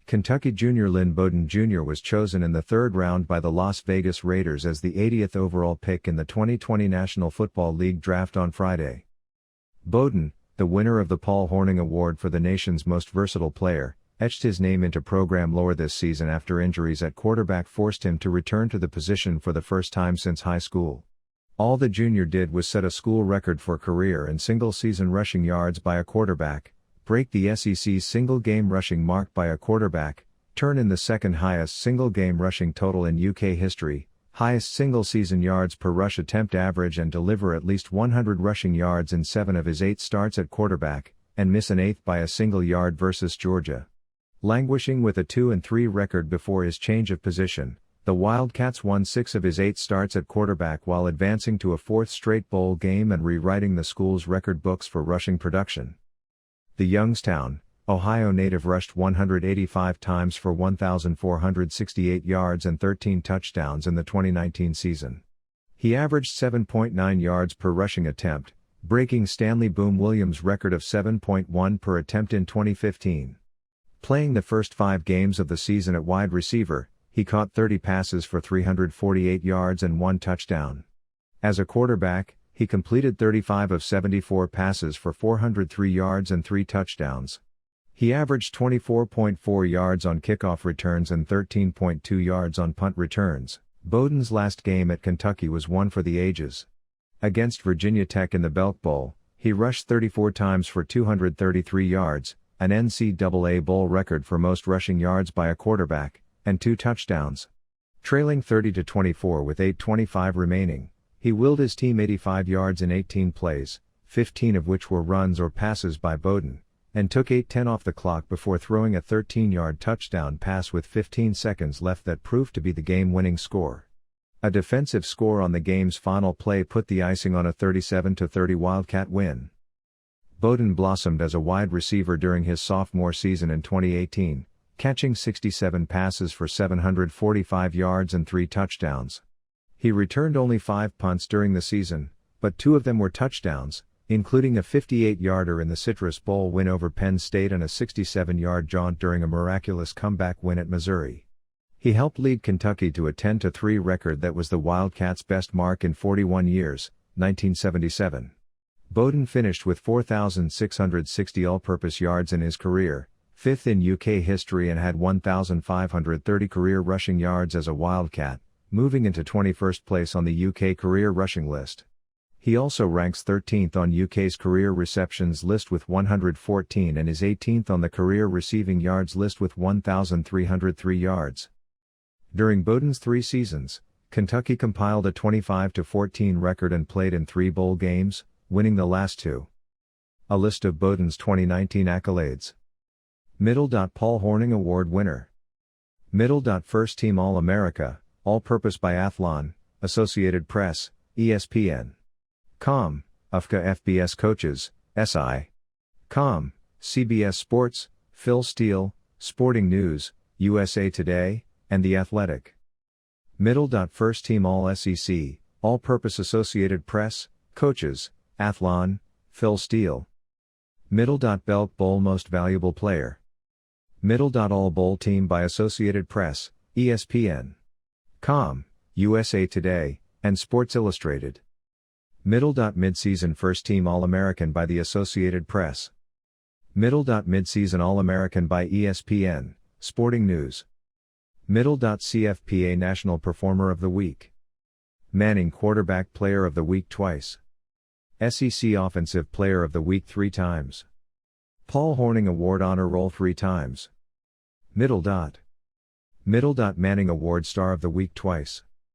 Kentucky junior Lynn Bowden Jr. was chosen in the third round by the Las Vegas Raiders as the 80th overall pick in the 2020 National Football League draft on Friday. Bowden, the winner of the Paul Hornung Award for the nation's most versatile player, etched his name into program lore this season after injuries at quarterback forced him to return to the position for the first time since high school. All the junior did was set a school record for career and single-season rushing yards by a quarterback, break the SEC's single-game rushing mark by a quarterback, turn in the second-highest single-game rushing total in UK history, highest single-season yards per rush attempt average, and deliver at least 100 rushing yards in 7 of his 8 starts at quarterback, and miss an 8th by a single yard versus Georgia. Languishing with a 2-3 record before his change of position, the Wildcats won 6 of his 8 starts at quarterback while advancing to a 4th straight bowl game and rewriting the school's record books for rushing production. The Youngstown, Ohio native rushed 185 times for 1,468 yards and 13 touchdowns in the 2019 season. He averaged 7.9 yards per rushing attempt, breaking Stanley Boom Williams' record of 7.1 per attempt in 2015. Playing the first 5 games of the season at wide receiver, he caught 30 passes for 348 yards and 1 touchdown. As a quarterback, he completed 35 of 74 passes for 403 yards and 3 touchdowns. He averaged 24.4 yards on kickoff returns and 13.2 yards on punt returns. Bowden's last game at Kentucky was one for the ages. Against Virginia Tech in the Belk Bowl, he rushed 34 times for 233 yards, an NCAA bowl record for most rushing yards by a quarterback, and 2 touchdowns. Trailing 30-24 with 8:25 remaining, he willed his team 85 yards in 18 plays, 15 of which were runs or passes by Bowden, and took 8:10 off the clock before throwing a 13-yard touchdown pass with 15 seconds left that proved to be the game-winning score. A defensive score on the game's final play put the icing on a 37-30 Wildcat win. Bowden blossomed as a wide receiver during his sophomore season in 2018, catching 67 passes for 745 yards and 3 touchdowns. He returned only 5 punts during the season, but 2 of them were touchdowns, including a 58-yarder in the Citrus Bowl win over Penn State and a 67-yard jaunt during a miraculous comeback win at Missouri. He helped lead Kentucky to a 10-3 record that was the Wildcats' best mark in 41 years, 1977. Bowden finished with 4,660 all-purpose yards in his career, 5th in UK history, and had 1,530 career rushing yards as a Wildcat, moving into 21st place on the UK career rushing list. He also ranks 13th on UK's career receptions list with 114 and is 18th on the career receiving yards list with 1,303 yards. During Bowden's 3 seasons, Kentucky compiled a 25-14 record and played in 3 bowl games, winning the last 2. A list of Bowden's 2019 accolades. Paul Hornung Award winner. First Team All-America, All-Purpose Biathlon, Associated Press, ESPN. Com, UFCA FBS Coaches, SI. Com, CBS Sports, Phil Steele, Sporting News, USA Today, and The Athletic. First Team All-SEC, All-Purpose Associated Press, Coaches, Athlon, Phil Steele. Belk Bowl Most Valuable Player. All Bowl Team by Associated Press, ESPN. Com, USA Today, and Sports Illustrated. Midseason First Team All-American by the Associated Press. Midseason All-American by ESPN, Sporting News. CFPA National Performer of the Week. Manning Quarterback Player of the Week twice. SEC Offensive Player of the Week 3 times. Paul Hornung Award Honor Roll 3 times. Manning Award Star of the Week twice.